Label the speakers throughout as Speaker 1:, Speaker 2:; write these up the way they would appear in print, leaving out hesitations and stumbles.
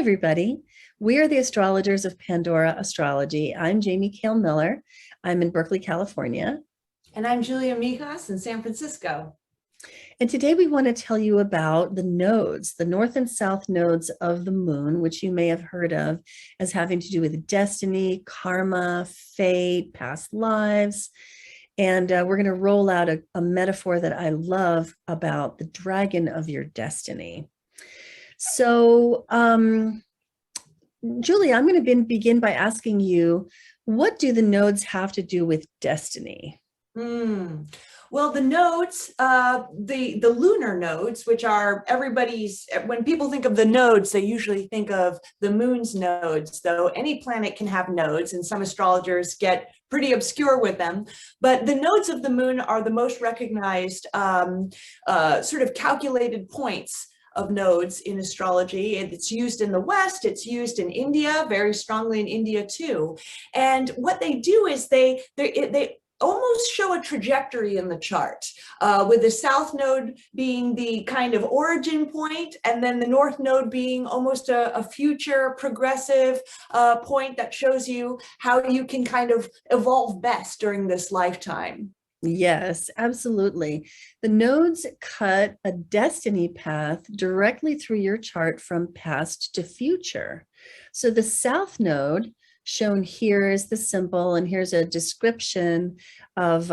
Speaker 1: everybody. We are the astrologers of Pandora Astrology. I'm Jamie Kale Miller. I'm in Berkeley, California.
Speaker 2: And I'm Julia Mijas in San Francisco.
Speaker 1: And today we want to tell you about the nodes, the north and south nodes of the moon, which you may have heard of as having to do with destiny, karma, fate, past lives. And we're going to roll out a metaphor that I love about the dragon of your destiny. So, Julia, I'm going to begin by asking you, what do the nodes have to do with destiny?
Speaker 2: Well, the nodes, the lunar nodes, which are when people think of the nodes, they usually think of the moon's nodes, though any planet can have nodes, and some astrologers get pretty obscure with them. But the nodes of the moon are the most recognized sort of calculated points of nodes in astrology. It's used in the West, it's used in India, very strongly in India too. And what they do is they almost show a trajectory in the chart, with the south node being the kind of origin point, and then the north node being almost a future progressive point that shows you how you can kind of evolve best during this lifetime.
Speaker 1: Yes, absolutely. The nodes cut a destiny path directly through your chart from past to future. So the south node, shown here is the symbol, and here's a description of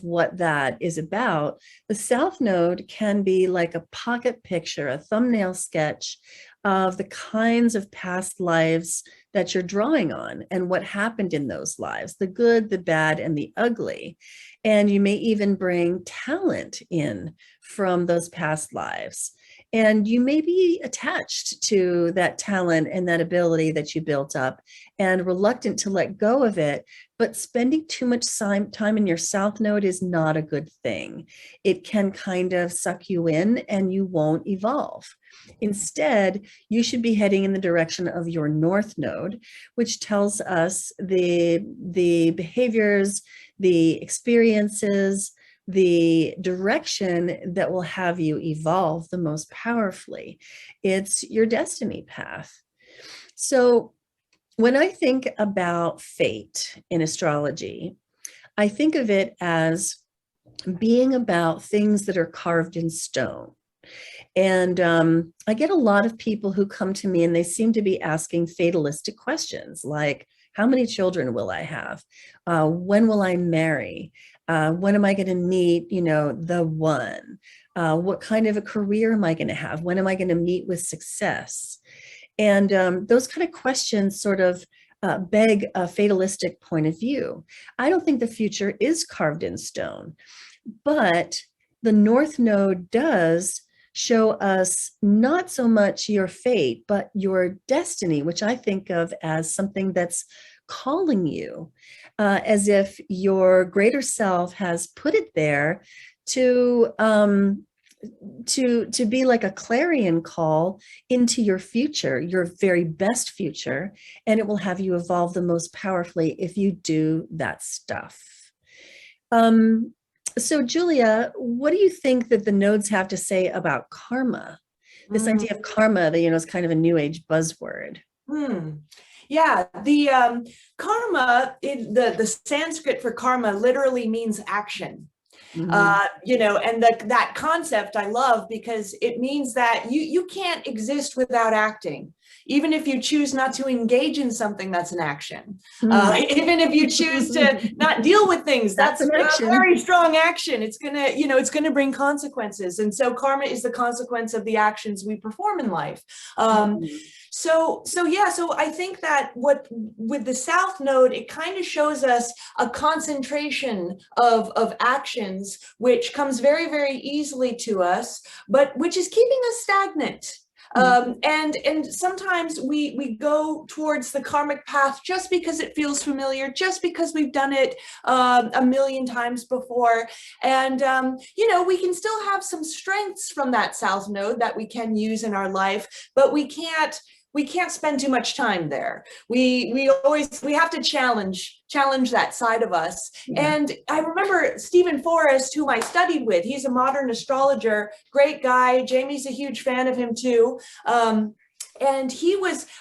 Speaker 1: what that is about. The south node can be like a pocket picture, a thumbnail sketch of the kinds of past lives that you're drawing on and what happened in those lives, the good, the bad, and the ugly. And you may even bring talent in from those past lives. And you may be attached to that talent and that ability that you built up and reluctant to let go of it. But spending too much time in your south node is not a good thing. It can kind of suck you in and you won't evolve. Instead, you should be heading in the direction of your north node, which tells us the behaviors, the experiences, the direction that will have you evolve the most powerfully. It's your destiny path. So when I think about fate in astrology, I think of it as being about things that are carved in stone. And I get a lot of people who come to me and they seem to be asking fatalistic questions like, how many children will I have? When will I marry? When am I going to meet, the one? What kind of a career am I going to have? When am I going to meet with success? And those kind of questions sort of beg a fatalistic point of view. I don't think the future is carved in stone, but the North Node does show us not so much your fate, but your destiny, which I think of as something that's calling you, as if your greater self has put it there to be like a clarion call into your future, your very best future, and it will have you evolve the most powerfully if you do that stuff. So Julia, what do you think that the nodes have to say about karma? This idea of karma that, is kind of a new age buzzword.
Speaker 2: Yeah, the karma, the Sanskrit for karma literally means action. And that concept I love because it means that you can't exist without acting. Even if you choose not to engage in something, that's an action. Even if you choose to not deal with things, that's a very strong action. It's gonna bring consequences. And so karma is the consequence of the actions we perform in life. So I think that with the South Node, it kind of shows us a concentration of actions, which comes very, very easily to us, but which is keeping us stagnant. And sometimes we go towards the karmic path just because it feels familiar, just because we've done it a million times before. And, we can still have some strengths from that South Node that we can use in our life, but we can't spend too much time there. We have to challenge that side of us. Yeah. And I remember Stephen Forrest, whom I studied with. He's a modern astrologer, great guy. Jamie's a huge fan of him too. And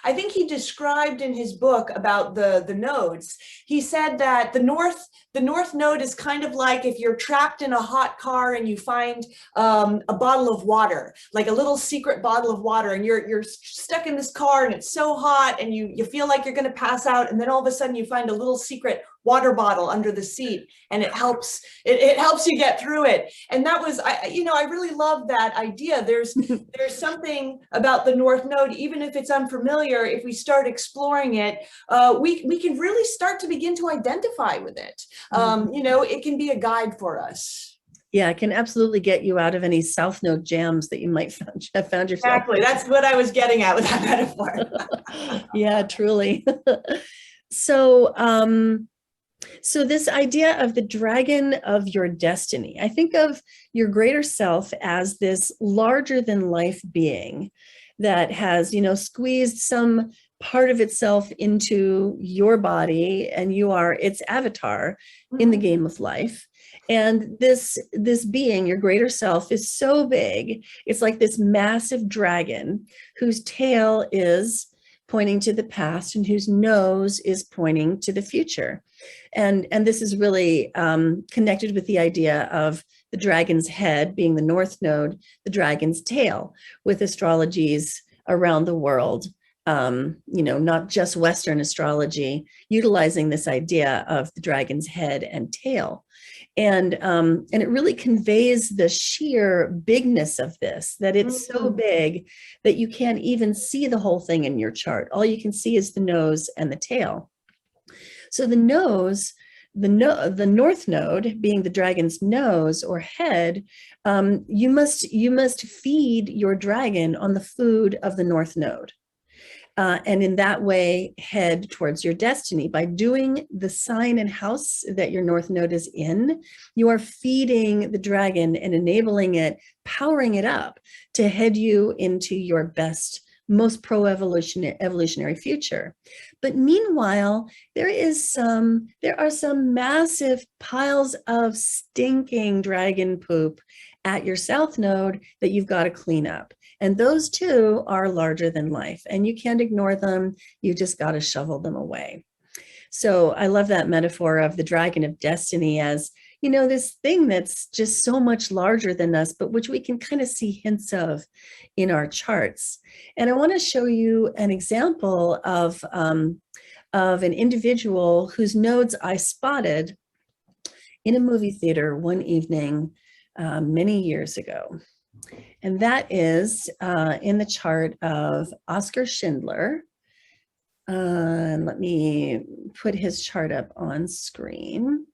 Speaker 2: I think he described in his book about the nodes, he said that the north node is kind of like if you're trapped in a hot car and you find a bottle of water, like a little secret bottle of water, and you're stuck in this car and it's so hot and you feel like you're going to pass out, and then all of a sudden you find a little secret water bottle under the seat, and it helps you get through it. And that was, I really love that idea. There's something about the north node, even if it's unfamiliar, if we start exploring it, we can really start to begin to identify with it. It can be a guide for us.
Speaker 1: Yeah, it can absolutely get you out of any South Node jams that you might have found yourself.
Speaker 2: Exactly. That's what I was getting at with that metaphor.
Speaker 1: Yeah, truly. So, so this idea of the dragon of your destiny, I think of your greater self as this larger than life being that has, squeezed some part of itself into your body, and you are its avatar in the game of life. And this being, your greater self, is so big. It's like this massive dragon whose tail is pointing to the past and whose nose is pointing to the future. And this is really connected with the idea of the dragon's head being the north node, the dragon's tail, with astrologies around the world, not just Western astrology, utilizing this idea of the dragon's head and tail. And it really conveys the sheer bigness of this, that it's so big that you can't even see the whole thing in your chart. All you can see is the nose and the tail. So the nose, the north node being the dragon's nose or head, you must feed your dragon on the food of the north node. And in that way, head towards your destiny. By doing the sign and house that your north node is in, you are feeding the dragon and enabling it, powering it up to head you into your best, most evolutionary future. But meanwhile, there are some massive piles of stinking dragon poop at your south node that you've got to clean up. And those two are larger than life, and you can't ignore them. You just got to shovel them away. So I love that metaphor of the dragon of destiny as, this thing that's just so much larger than us, but which we can kind of see hints of in our charts. And I want to show you an example of an individual whose nodes I spotted in a movie theater one evening many years ago. And that is in the chart of Oskar Schindler. Let me put his chart up on screen.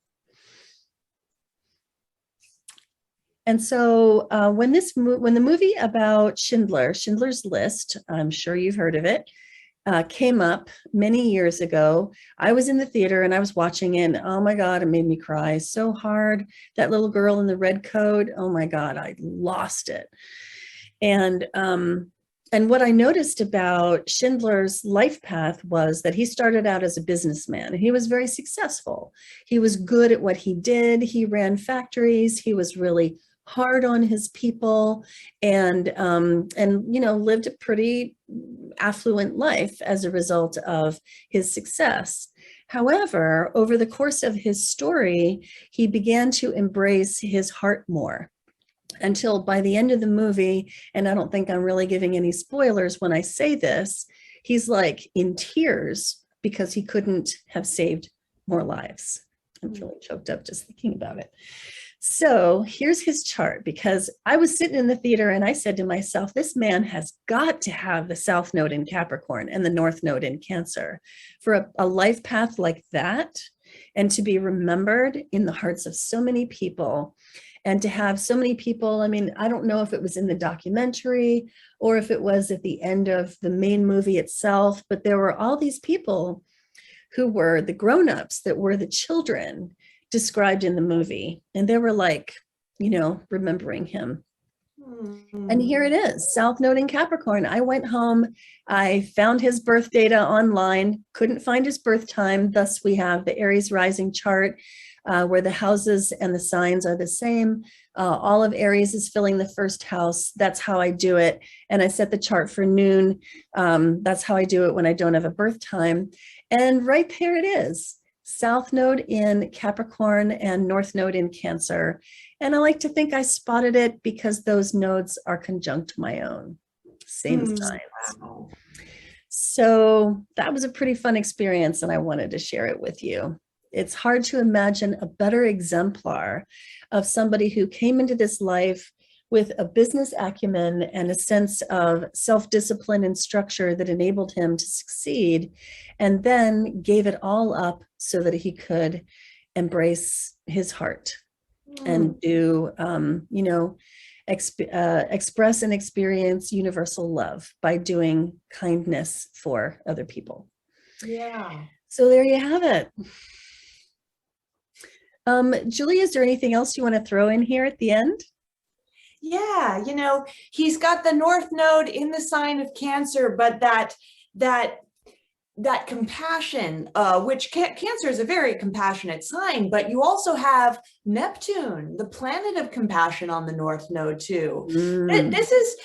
Speaker 1: And so when the movie about Schindler's List, I'm sure you've heard of it, came up many years ago, I was in the theater and I was watching it, and oh my God, it made me cry so hard. That little girl in the red coat, oh my God, I lost it. And what I noticed about Schindler's life path was that he started out as a businessman, and he was very successful. He was good at what he did. He ran factories. He was really hard on his people, and lived a pretty affluent life as a result of his success. However, over the course of his story, he began to embrace his heart more, until by the end of the movie, and I don't think I'm really giving any spoilers when I say this, he's like in tears because he couldn't have saved more lives. I'm really choked up just thinking about it. So here's his chart, because I was sitting in the theater and I said to myself, this man has got to have the South Node in Capricorn and the North Node in Cancer for a life path like that, and to be remembered in the hearts of so many people, and to have so many people. I mean, I don't know if it was in the documentary or if it was at the end of the main movie itself, but there were all these people who were the grown-ups that were the children described in the movie, and they were like, remembering him. And here it is, South Node in Capricorn. I went home, I found his birth data online, couldn't find his birth time, thus we have the Aries rising chart. where the houses and the signs are the same. All of Aries is filling the first house. That's how I do it. And I set the chart for noon. That's how I do it when I don't have a birth time. And right there it is. South node in Capricorn and North node in Cancer. And I like to think I spotted it because those nodes are conjunct my own. Same signs.
Speaker 2: Wow.
Speaker 1: So that was a pretty fun experience, and I wanted to share it with you. It's hard to imagine a better exemplar of somebody who came into this life with a business acumen and a sense of self-discipline and structure that enabled him to succeed, and then gave it all up so that he could embrace his heart and do, express and experience universal love by doing kindness for other people.
Speaker 2: Yeah.
Speaker 1: So there you have it. Julie, is there anything else you want to throw in here at the end?
Speaker 2: Yeah, he's got the North Node in the sign of Cancer, but that compassion, which Cancer is a very compassionate sign, but you also have Neptune, the planet of compassion, on the North Node too. This is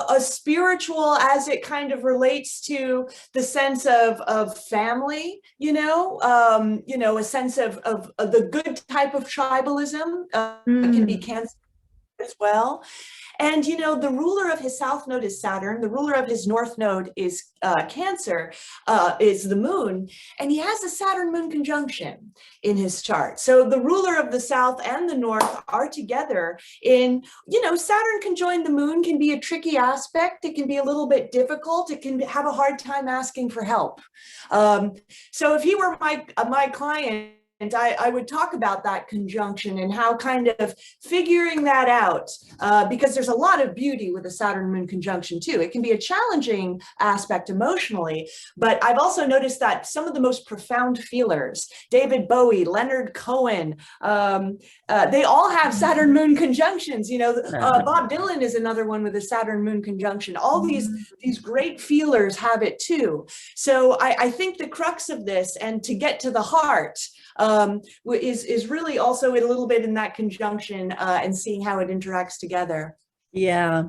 Speaker 2: a spiritual, as it kind of relates to the sense of family, a sense of the good type of tribalism can be Cancer as well. And, the ruler of his South Node is Saturn. The ruler of his North Node is Cancer, is the moon. And he has a Saturn-Moon conjunction in his chart. So the ruler of the South and the North are together in, Saturn conjoined the moon can be a tricky aspect. It can be a little bit difficult. It can have a hard time asking for help. So if he were my client, and I would talk about that conjunction and how kind of figuring that out, because there's a lot of beauty with a Saturn-Moon conjunction too. It can be a challenging aspect emotionally, but I've also noticed that some of the most profound feelers, David Bowie, Leonard Cohen, they all have Saturn-Moon conjunctions. Bob Dylan is another one with a Saturn-Moon conjunction. All these great feelers have it too. So I think the crux of this, and to get to the heart, is really also a little bit in that conjunction and seeing how it interacts together.
Speaker 1: Yeah.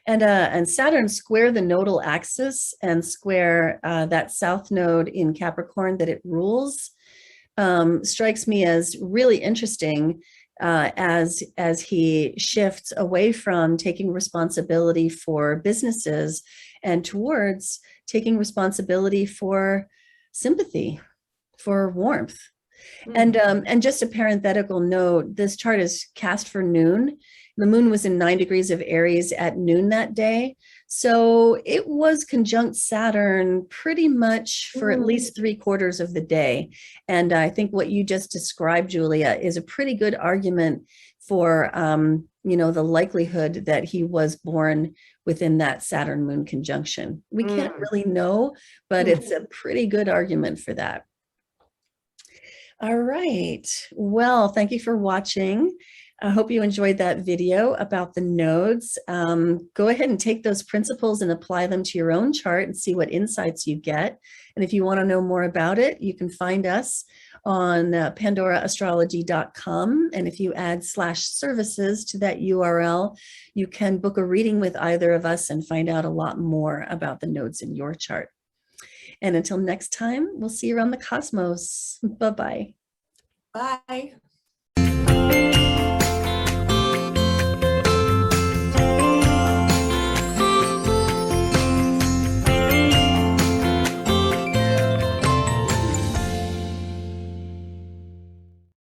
Speaker 1: And Saturn square the nodal axis and square that South node in Capricorn that it rules strikes me as really interesting as he shifts away from taking responsibility for businesses and towards taking responsibility for sympathy, for warmth. And just a parenthetical note, this chart is cast for noon. The moon was in 9 degrees of Aries at noon that day. So it was conjunct Saturn pretty much for at least 3/4 of the day. And I think what you just described, Julia, is a pretty good argument for, the likelihood that he was born within that Saturn moon conjunction. We can't really know, but it's a pretty good argument for that. All right. Well, thank you for watching. I hope you enjoyed that video about the nodes. Go ahead and take those principles and apply them to your own chart and see what insights you get. And if you want to know more about it, you can find us on pandoraastrology.com. And if you add /services to that URL, you can book a reading with either of us and find out a lot more about the nodes in your chart. And until next time, we'll see you around the cosmos. Bye-bye.
Speaker 2: Bye.